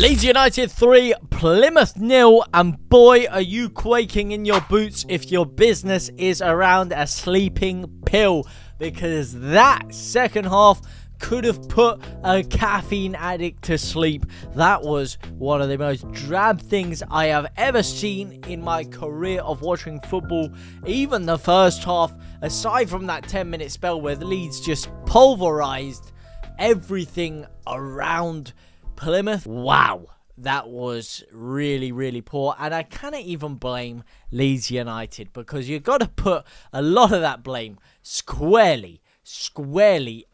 Leeds United 3, Plymouth 0, and boy are you quaking in your boots if your business is around a sleeping pill, because that second half could have put a caffeine addict to sleep. That was one of the most drab things I have ever seen in my career of watching football. Even the first half, aside from that 10-minute spell where the Leeds just pulverized everything around Plymouth. Wow, that was really, really poor. And I cannot even blame Leeds United, because you've got to put a lot of that blame squarely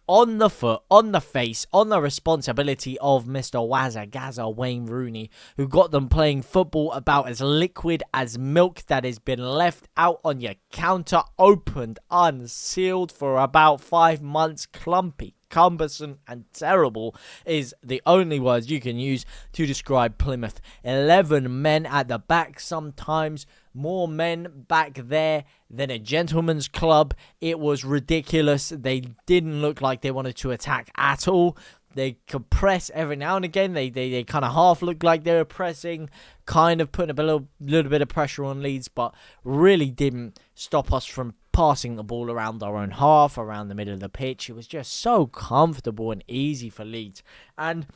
on the foot, on the face, on the responsibility of Mr. Wazza Gaza Wayne Rooney, who got them playing football about as liquid as milk that has been left out on your counter, opened, unsealed for about 5 months. Clumpy, cumbersome and terrible is the only words you can use to describe Plymouth. 11 men at the back, sometimes more men back there than a gentleman's club. It was ridiculous. They didn't look like they wanted to attack at all. They could press every now and again. They kind of half looked like they were pressing, kind of putting a little bit of pressure on Leeds, but really didn't stop us from passing the ball around our own half, around the middle of the pitch. It was just so comfortable and easy for Leeds. And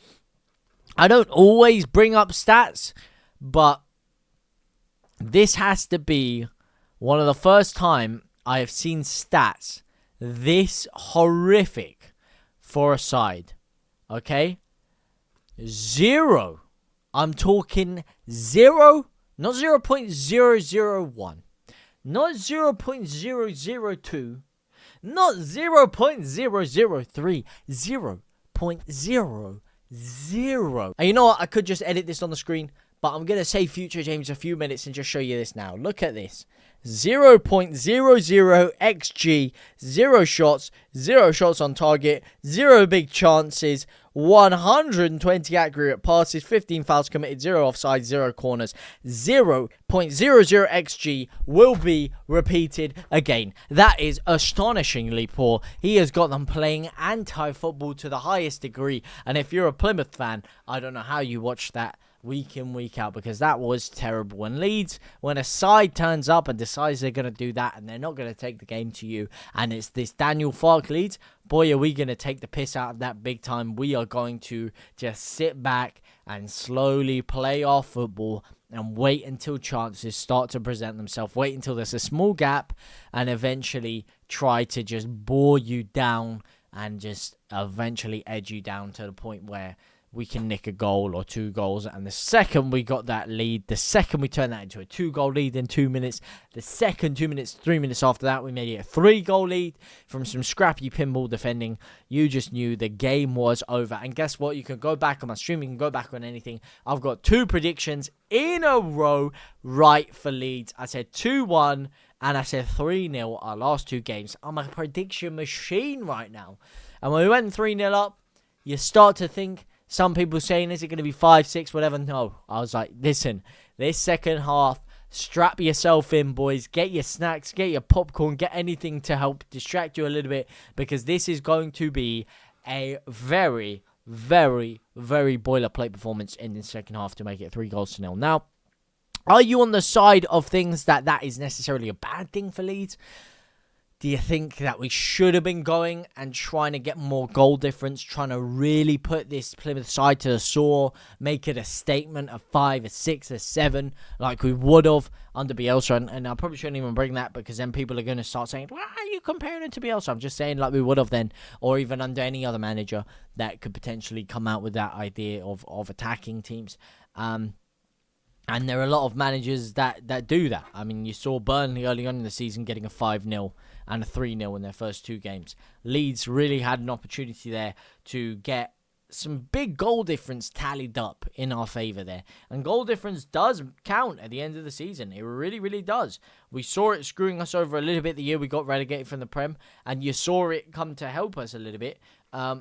I don't always bring up stats, but this has to be one of the first time I have seen stats this horrific for a side. Okay? 0. I'm talking 0, not 0.001. Not 0.002, not 0.003, 0.00. And you know what? I could just edit this on the screen, but I'm going to save future James a few minutes and just show you this now. Look at this. 0.00 XG, 0 shots, 0 shots on target, 0 big chances, 120 accurate passes, 15 fouls committed, 0 offside, 0 corners. 0.00 XG will be repeated again. That is astonishingly poor. He has got them playing anti-football to the highest degree. And if you're a Plymouth fan, I don't know how you watch that week in, week out, because that was terrible. And Leeds, when a side turns up and decides they're going to do that and they're not going to take the game to you, and it's this Daniel Farke Leeds, boy, are we going to take the piss out of that big time. We are going to just sit back and slowly play our football and wait until chances start to present themselves. Wait until there's a small gap and eventually try to just bore you down and just eventually edge you down to the point where we can nick a goal or 2 goals. And the second we got that lead, the second we turned that into a 2-goal lead in 2 minutes, the second 2 minutes, 3 minutes after that, we made it a 3-goal lead from some scrappy pinball defending. You just knew the game was over. And guess what? You can go back on my stream. You can go back on anything. I've got 2 predictions in a row right for Leeds. I said 2-1 and I said 3-0 our last 2 games. I'm a prediction machine right now. And when we went 3-0 up, you start to think, some people saying, is it going to be 5-6, whatever? No. I was like, listen, this second half, strap yourself in, boys. Get your snacks, get your popcorn, get anything to help distract you a little bit, because this is going to be a very, very, very boilerplate performance in the second half to make it 3-0. Now, are you on the side of things that is necessarily a bad thing for Leeds? Do you think that we should have been going and trying to get more goal difference, trying to really put this Plymouth side to the sword, make it a statement of 5, a 6, a 7, like we would have under Bielsa? And I probably shouldn't even bring that, because then people are going to start saying, why are you comparing it to Bielsa? I'm just saying like we would have then, or even under any other manager that could potentially come out with that idea of attacking teams. And there are a lot of managers that do that. I mean, you saw Burnley early on in the season getting a 5-0 and a 3-0 in their first 2 games. Leeds really had an opportunity there to get some big goal difference tallied up in our favour there. And goal difference does count at the end of the season. It really, really does. We saw it screwing us over a little bit the year we got relegated from the Prem, and you saw it come to help us a little bit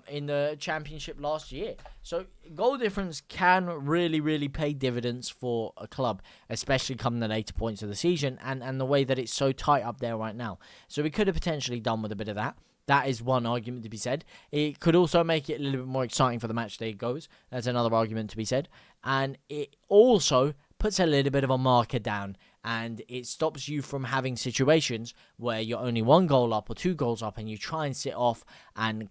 in the Championship last year. So goal difference can really, really pay dividends for a club, especially come the later points of the season and the way that it's so tight up there right now. So we could have potentially done with a bit of that. That is one argument to be said. It could also make it a little bit more exciting for the match day goes. That's another argument to be said. And it also puts a little bit of a marker down, and it stops you from having situations where you're only 1 goal up or 2 goals up and you try and sit off and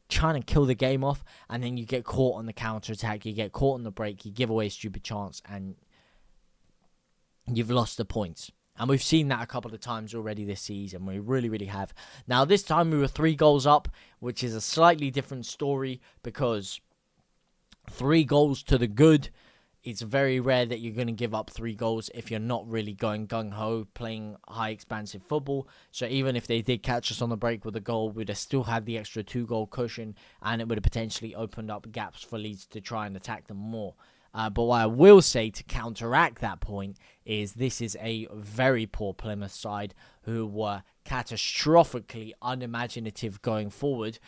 trying to kill the game off, and then you get caught on the counter-attack, you get caught on the break, you give away a stupid chance, and you've lost the points. And we've seen that a couple of times already this season. We really, really have. Now, this time we were 3 goals up, which is a slightly different story because 3 goals to the good. It's very rare that you're going to give up 3 goals if you're not really going gung-ho, playing high expansive football. So even if they did catch us on the break with a goal, we'd have still had the extra 2-goal cushion, and it would have potentially opened up gaps for Leeds to try and attack them more. But what I will say to counteract that point is this is a very poor Plymouth side who were catastrophically unimaginative going forward.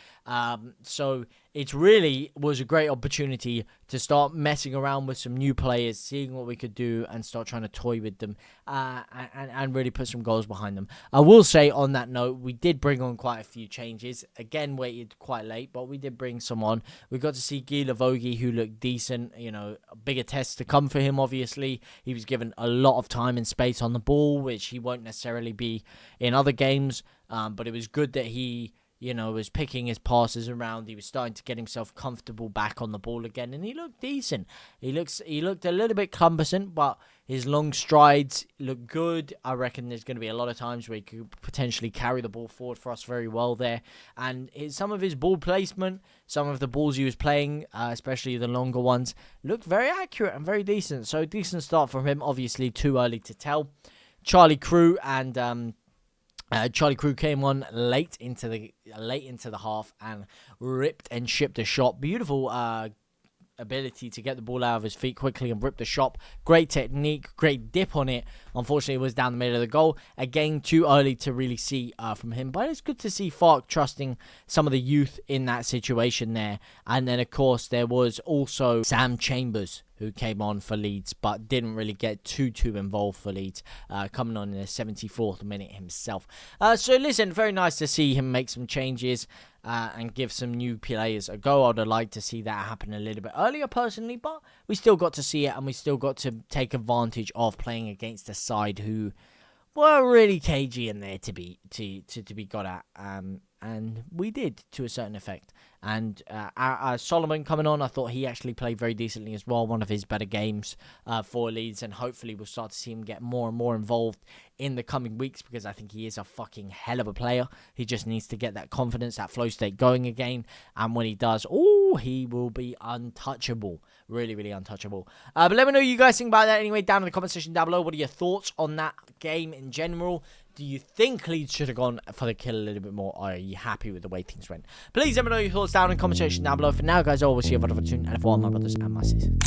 So it really was a great opportunity to start messing around with some new players, seeing what we could do and start trying to toy with them and really put some goals behind them. I will say on that note, we did bring on quite a few changes. Again, waited quite late, but we did bring some on. We got to see Guy Lavogi, who looked decent. You know, bigger tests to come for him, obviously. He was given a lot of time and space on the ball, which he won't necessarily be in other games. But it was good that he, you know, was picking his passes around. He was starting to get himself comfortable back on the ball again, and he looked decent. He looked a little bit cumbersome, but his long strides look good. I reckon there's going to be a lot of times where he could potentially carry the ball forward for us very well there. And some of his ball placement, some of the balls he was playing, especially the longer ones, looked very accurate and very decent. So decent start from him. Obviously too early to tell. Charlie Crew came on late into the half and ripped and shipped a shot. Beautiful ability to get the ball out of his feet quickly and rip the shot. Great technique, great dip on it. Unfortunately, it was down the middle of the goal. Again, too early to really see from him. But it's good to see Fark trusting some of the youth in that situation there. And then, of course, there was also Sam Chambers, who came on for Leeds, but didn't really get too involved for Leeds, coming on in the 74th minute himself. So listen, very nice to see him make some changes and give some new players a go. I'd have liked to see that happen a little bit earlier, personally, but we still got to see it, and we still got to take advantage of playing against a side who were really cagey in there to be got at. And we did, to a certain effect. And Solomon coming on, I thought he actually played very decently as well. One of his better games for Leeds. And hopefully we'll start to see him get more and more involved in the coming weeks, because I think he is a fucking hell of a player. He just needs to get that confidence, that flow state going again. And when he does, he will be untouchable. Really, really untouchable. But let me know what you guys think about that anyway down in the comment section down below. What are your thoughts on that game in general? Do you think Leeds should have gone for the kill a little bit more? Or are you happy with the way things went? Please let me know your thoughts down in the comment section down below. For now, guys, I will see you for the soon. And for all my brothers and my sisters.